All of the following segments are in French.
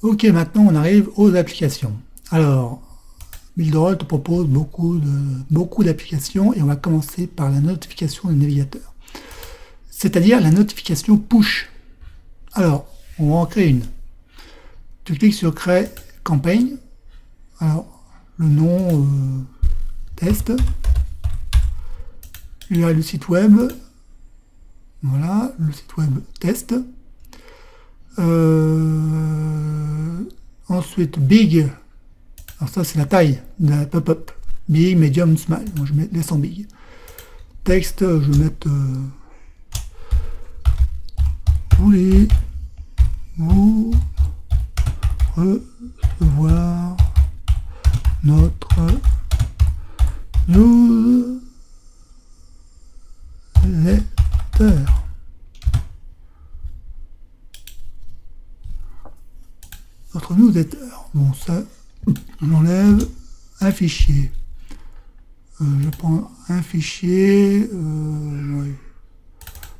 Ok, maintenant on arrive aux applications. Alors, Builderall te propose beaucoup d'applications et on va commencer par la notification du navigateur. C'est-à-dire la notification push. Alors, on va en créer une. Tu cliques sur Créer campagne. Alors, le nom test. L'URL du site web. Voilà, le site web test. Ensuite, big. Alors ça, c'est la taille de la pop-up. Big, medium, small. Moi, je laisse en big. Texte, je vais mettre voulez-vous recevoir notre newsletter? Notre newsletter. Bon, ça, on enlève un fichier. Je prends un fichier. Ouais.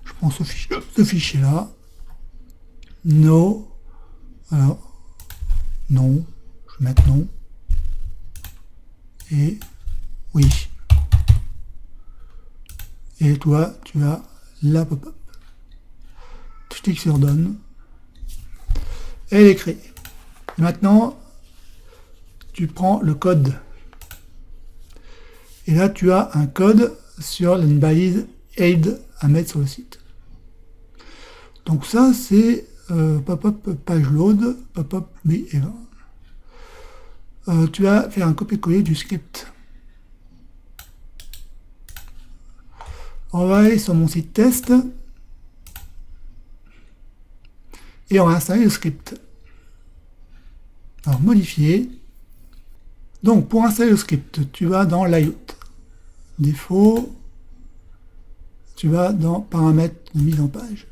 Je prends ce fichier-là. No. Alors, non. Je vais mettre non. Et oui. Et toi, tu as la pop-up. Tu cliques sur Done. Elle est créée. Et maintenant, tu prends le code. Et là, tu as un code sur une balise aid à mettre sur le site. Donc ça, c'est pop-up page load, pop-up b-event. Tu vas faire un copier-coller du script. On va aller sur mon site test et on va installer le script. Alors, modifier. Donc, pour installer le script, tu vas dans Layout. Défaut. Tu vas dans Paramètres de mise en page.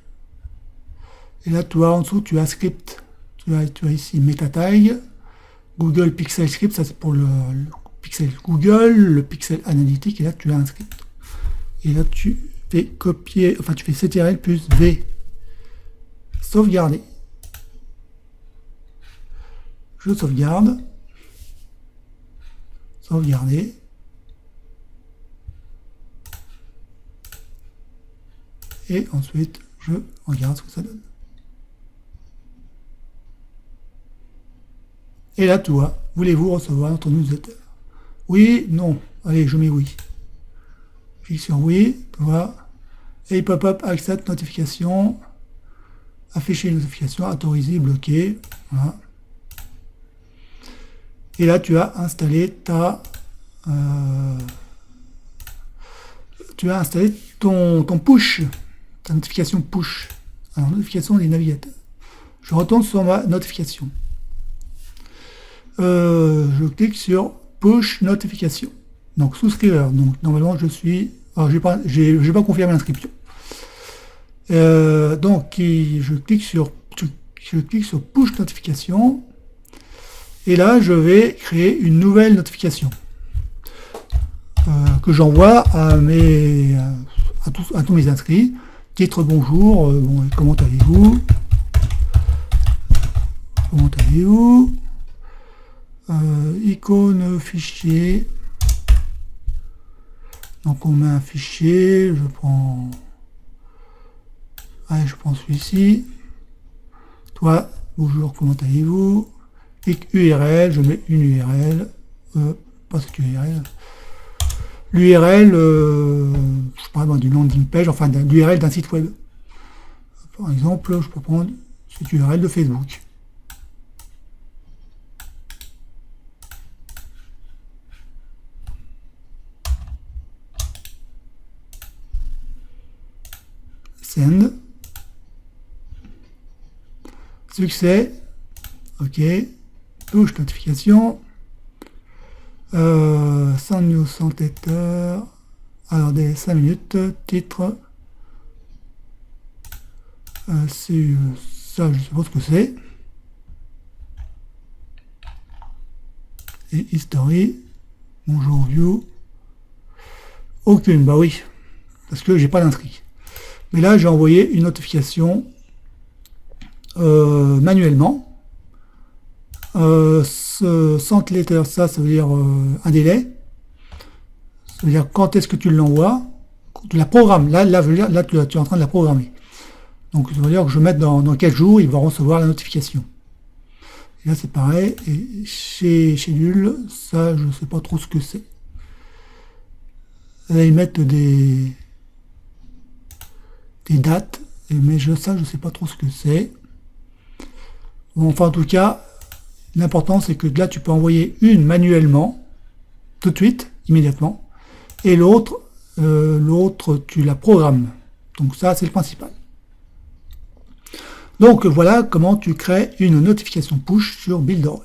Et là, tu as en dessous, tu as Script. Tu as ici MetaTag. Google Pixel Script, ça c'est pour le pixel Google, le pixel analytique. Et là, tu as un script. Et là, tu fais copier, enfin, tu fais CTRL plus V. Sauvegarder. Je sauvegarde. Sauvegarder. Et ensuite, je regarde ce que ça donne. Et là, tu vois, voulez-vous recevoir notre newsletter? Oui, non. Allez, je mets oui. Je clique sur oui, tu vois. Et pop-up accept notification. Afficher les notifications, autoriser, bloquer. Voilà. Et là, tu as installé ton push, ta notification push. Alors, notification des navigateurs. Je retourne sur ma notification. Je clique sur push notification. Donc, souscriveur. Donc, normalement, je suis... Alors, j'ai pas confirmé l'inscription. Donc, je clique sur push notification. Et là, je vais créer une nouvelle notification que j'envoie à tous mes inscrits. Titre bonjour, bon, comment allez-vous? Comment allez-vous? Icône fichier. Donc on met un fichier, je prends celui-ci. Toi, bonjour, comment allez-vous? Clic URL, je mets une URL, pas cette URL. L'URL, je sais pas, du landing page, enfin l'URL d'un site web. Par exemple, je peux prendre cette URL de Facebook. Send. Succès. Ok. Push notification. Sans news, sans tether. Alors, des 5 minutes. Titre. C'est ça, je sais pas ce que c'est. Et history. Bonjour view. Aucune, bah oui. Parce que j'ai pas d'inscrit. Mais là, j'ai envoyé une notification manuellement. Sent letter, ça veut dire un délai. Ça veut dire quand est-ce que tu l'envoies. Tu la programmes. Là, tu es en train de la programmer. Donc, ça veut dire que je vais mettre dans quel jour il va recevoir la notification. Et là, c'est pareil. Et chez Schedule, ça, je ne sais pas trop ce que c'est. Là, ils mettent des dates. Mais ça, je ne sais pas trop ce que c'est. Bon, enfin, en tout cas, l'important, c'est que là, tu peux envoyer une manuellement, tout de suite, immédiatement. Et l'autre, tu la programmes. Donc ça, c'est le principal. Donc voilà comment tu crées une notification push sur Builderall.